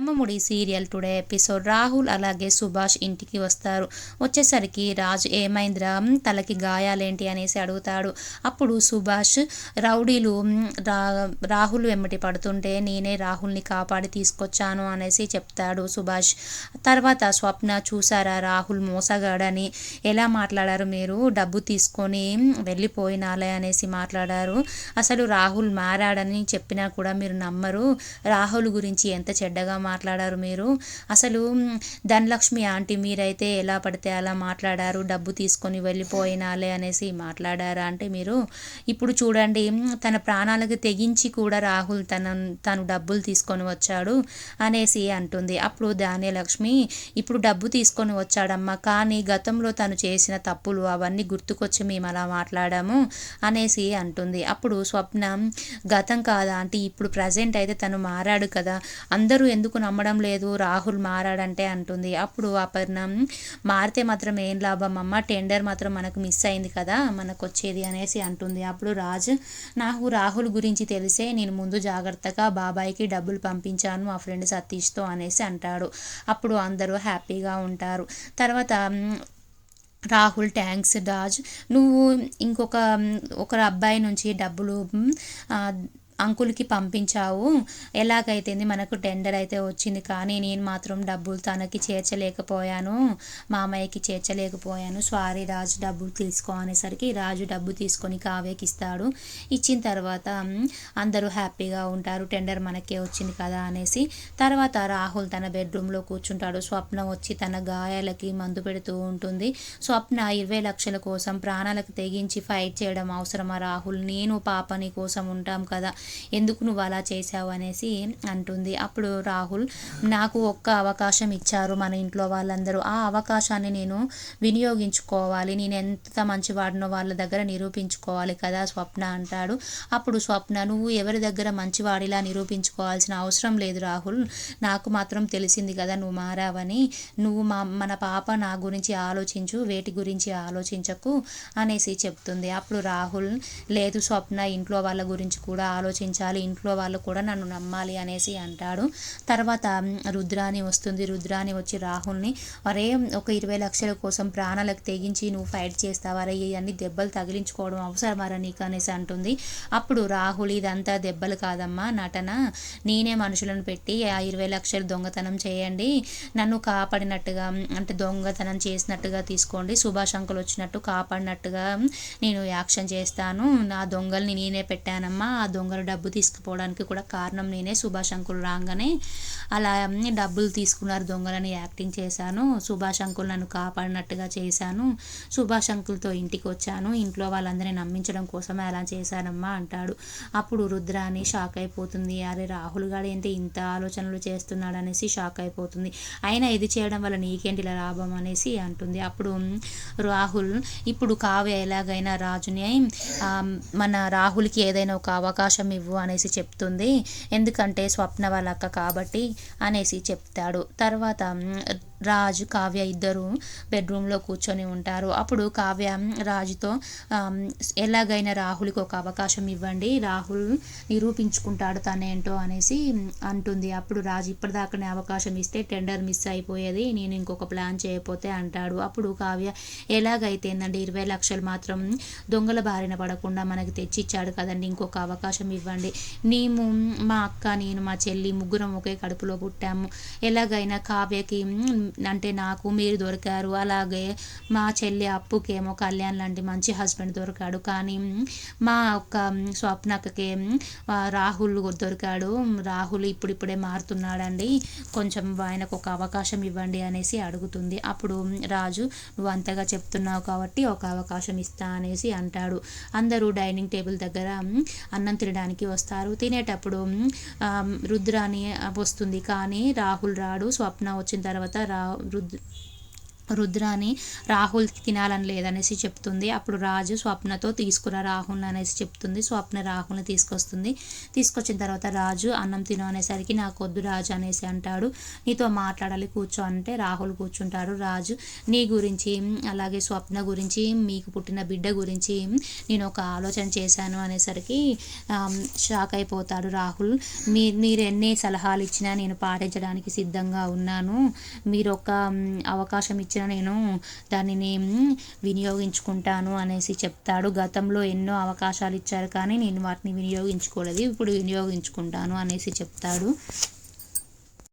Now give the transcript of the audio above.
Brahmamudi serial today episode. Rahul అలాగే సుభాష్ ఇంటికి వస్తారు. వచ్చేసరికి రాజు ఏమైందిరా, తలకి గాయాలేంటి అనేసి అడుగుతాడు. అప్పుడు సుభాష్ రౌడీలు రాహుల్ వెంబడి పడుతుంటే నేనే రాహుల్ని కాపాడి తీసుకొచ్చాను అనేసి చెప్తాడు సుభాష్. తర్వాత స్వప్న, చూసారా రాహుల్ మోసగాడని, ఎలా మాట్లాడారు మీరు, డబ్బు తీసుకొని వెళ్ళిపోయినాలే అనేసి మాట్లాడారు. అసలు రాహుల్ మారాడని చెప్పినా కూడా మీరు నమ్మరు. రాహుల్ గురించి ఎంత చెడ్డగా మాట్లాడారు మీరు. అసలు ధనలక్ష్మి ఆంటీ మీరైతే ఎలా పడితే అలా మాట్లాడారు, డబ్బు తీసుకొని వెళ్ళిపోయినాలే అనేసి మాట్లాడారా అంటే మీరు. ఇప్పుడు చూడండి, తన ప్రాణాలకు తెగించి కూడా రాహుల్ తను డబ్బులు తీసుకొని వచ్చాడు అనేసి అంటుంది. అప్పుడు ధాన్యలక్ష్మి, ఇప్పుడు డబ్బు తీసుకొని వచ్చాడమ్మా, కానీ గతంలో తను చేసిన తప్పులు అవన్నీ గుర్తుకొచ్చి మేము అలా మాట్లాడాము అనేసి అంటుంది. అప్పుడు స్వప్న, గతం కాదా అంటే ఇప్పుడు ప్రజెంట్ అయితే తను మారాడు కదా, అందరూ ఎందుకు నమ్మడం లేదు రాహుల్ మారాడంటే అంటుంది. అప్పుడు అపర్ణ, మారితే మాత్రం ఏం లాభం అమ్మ, టెండర్ మాత్రం మనకు మిస్ అయింది కదా మనకు వచ్చేది అనేసి అంటుంది. అప్పుడు రాజ్, నాకు రాహుల్ గురించి తెలిసే నేను ముందు జాగ్రత్తగా బాబాయ్కి డబ్బులు పంపించాను మా ఫ్రెండ్ సతీష్తో అనేసి అంటాడు. అప్పుడు అందరూ హ్యాపీగా ఉంటారు. తర్వాత రాహుల్, థ్యాంక్స్ రాజ్, నువ్వు ఒకరు అబ్బాయి నుంచి డబ్బులు అంకుల్కి పంపించావు, ఎలాగైతే మనకు టెండర్ అయితే వచ్చింది, కానీ నేను మాత్రం డబ్బులు తనకి చేర్చలేకపోయాను, మామయ్యకి చేర్చలేకపోయాను, సారీ రాజ్, డబ్బులు తీసుకో అనేసరికి రాజు డబ్బు తీసుకొని కావ్యకి ఇస్తాడు. ఇచ్చిన తర్వాత అందరూ హ్యాపీగా ఉంటారు, టెండర్ మనకే వచ్చింది కదా అనేసి. తర్వాత రాహుల్ తన బెడ్రూమ్లో కూర్చుంటాడు. స్వప్న వచ్చి తన గాయాలకి మందు పెడుతూ ఉంటుంది. స్వప్న, 20 లక్షల కోసం ప్రాణాలకు తెగించి ఫైట్ చేయడం అవసరమా రాహుల్, నేను పాపని కోసం ఉంటాం కదా, ఎందుకు నువ్వు అలా చేశావు అనేసి అంటుంది. అప్పుడు రాహుల్, నాకు ఒక్క అవకాశం ఇచ్చారు మన ఇంట్లో వాళ్ళందరూ, ఆ అవకాశాన్ని నేను వినియోగించుకోవాలి, నేను ఎంత మంచివాడినో వాళ్ళ దగ్గర నిరూపించుకోవాలి కదా స్వప్న అంటాడు. అప్పుడు స్వప్న, నువ్వు ఎవరి దగ్గర మంచివాడిలా నిరూపించుకోవాల్సిన అవసరం లేదు రాహుల్, నాకు మాత్రం తెలిసింది కదా నువ్వు మారావని, నువ్వు మన పాప నా గురించి ఆలోచించు, వేటి గురించి ఆలోచించకు అనేసి చెప్తుంది. అప్పుడు రాహుల్, లేదు స్వప్న, ఇంట్లో వాళ్ళ గురించి కూడా ఆలోచించాలి, ఇంట్లో వాళ్ళు కూడా నన్ను నమ్మాలి అనేసి అంటాడు. తర్వాత రుద్రాని వస్తుంది. రుద్రాని వచ్చి రాహుల్ని, అరే ఒక 20 లక్షల కోసం ప్రాణాలకు తెగించి నువ్వు ఫైట్ చేస్తావరా, ఇవన్నీ దెబ్బలు తగిలించుకోవడం అవసరమారా నీకు అనేసి అంటుంది. అప్పుడు రాహుల్, ఇదంతా దెబ్బలు కాదమ్మా నటన, నేనే మనుషులను పెట్టి ఆ 20 లక్షలు దొంగతనం చేయండి, నన్ను కాపాడినట్టుగా అంటే దొంగతనం చేసినట్టుగా తీసుకోండి, సుభాష్ అంకుల్ వచ్చినట్టు కాపాడినట్టుగా నేను యాక్షన్ చేస్తాను, నా దొంగల్ని నేనే పెట్టానమ్మా, ఆ దొంగలు డబ్బు తీసుకుపోవడానికి కూడా కారణం నేనే, సుభాష్ అంకుల్ రాగానే అలా డబ్బులు తీసుకున్నారు దొంగలని యాక్టింగ్ చేశాను, సుభాష్ అంకుల్ నన్ను కాపాడినట్టుగా చేశాను, సుభాష్ అంకుల్తో ఇంటికి వచ్చాను, ఇంట్లో వాళ్ళందరినీ నమ్మించడం కోసమే అలా చేశానమ్మా అంటాడు. అప్పుడు రుద్రాని షాక్ అయిపోతుంది. అరే రాహుల్ గారు ఏంటి ఇంత ఆలోచనలు చేస్తున్నాడు అనేసి షాక్ అయిపోతుంది. అయినా ఇది చేయడం వల్ల నీకేంటి ఇలా లాభం అనేసి అంటుంది. అప్పుడు రాహుల్, ఇప్పుడు కావ్య ఎలాగైనా రాజుని మన రాహుల్కి ఏదైనా ఒక అవకాశం ఇవ్వు అనేసి చెప్తుంది, ఎందుకంటే స్వప్న వాళ్ళ అక్క కాబట్టి అనేసి చెప్తాడు. తర్వాత రాజు, కావ్య ఇద్దరు బెడ్రూమ్లో కూర్చొని ఉంటారు. అప్పుడు కావ్య రాజుతో, ఎలాగైనా రాహుల్కి ఒక అవకాశం ఇవ్వండి, రాహుల్ నిరూపించుకుంటాడు తనేంటో అనేసి అంటుంది. అప్పుడు రాజు, ఇప్పటిదాకానే అవకాశం ఇస్తే టెండర్ మిస్ అయిపోయేది, నేను ఇంకొక ప్లాన్ చేయకపోతే అంటాడు. అప్పుడు కావ్య, ఎలాగైతే ఏంటంటే 20 లక్షలు మాత్రం దొంగల బారిన పడకుండా మనకి తెచ్చిచ్చాడు కదండి, ఇంకొక అవకాశం ఇవ్వండి, మేము మా అక్క, నేను, మా చెల్లి ముగ్గురం ఒకే కడుపులో పుట్టాము, ఎలాగైనా కావ్యకి అంటే నాకు మీరు దొరికారు, అలాగే మా చెల్లి అప్పుకేమో కళ్యాణ్ లాంటి మంచి హస్బెండ్ దొరికాడు, కానీ మా ఒక్క స్వప్నకే రాహుల్ దొరికాడు, రాహుల్ ఇప్పుడిప్పుడే మారుతున్నాడండి, కొంచెం ఆయనకు ఒక అవకాశం ఇవ్వండి అనేసి అడుగుతుంది. అప్పుడు రాజు, నువ్వు అంతగా చెప్తున్నావు కాబట్టి ఒక అవకాశం ఇస్తా అనేసి అంటాడు. అందరూ డైనింగ్ టేబుల్ దగ్గర అన్నం తినడానికి వస్తారు. తినేటప్పుడు రుద్రాని వస్తుంది, కానీ రాహుల్ రాడు. స్వప్న వచ్చిన తర్వాత రుద్రాని రాహుల్కి తినాలని లేదనేసి చెప్తుంది. అప్పుడు రాజు స్వప్నతో తీసుకురా రాహుల్ అనేసి చెప్తుంది. స్వప్న రాహుల్ని తీసుకొస్తుంది. తీసుకొచ్చిన తర్వాత రాజు అన్నం తిను అనేసరికి నాకు వద్దు రాజు అనేసి అంటాడు. నీతో మాట్లాడాలి కూర్చో అంటే రాహుల్ కూర్చుంటాడు. రాజు నీ గురించి అలాగే స్వప్న గురించి మీకు పుట్టిన బిడ్డ గురించి నేను ఒక ఆలోచన చేశాను అనేసరికి షాక్ అయిపోతాడు రాహుల్. మీరు ఎన్ని సలహాలు ఇచ్చినా నేను పాటించడానికి సిద్ధంగా ఉన్నాను. మీరు ఒక అవకాశం ఇచ్చిన నేను దానిని వినియోగించుకుంటాను అనేసి చెప్తాడు. గతంలో ఎన్నో అవకాశాలు ఇచ్చారు కానీ నేను వాటిని వినియోగించుకోలేదు, ఇప్పుడు వినియోగించుకుంటాను అనేసి చెప్తాడు.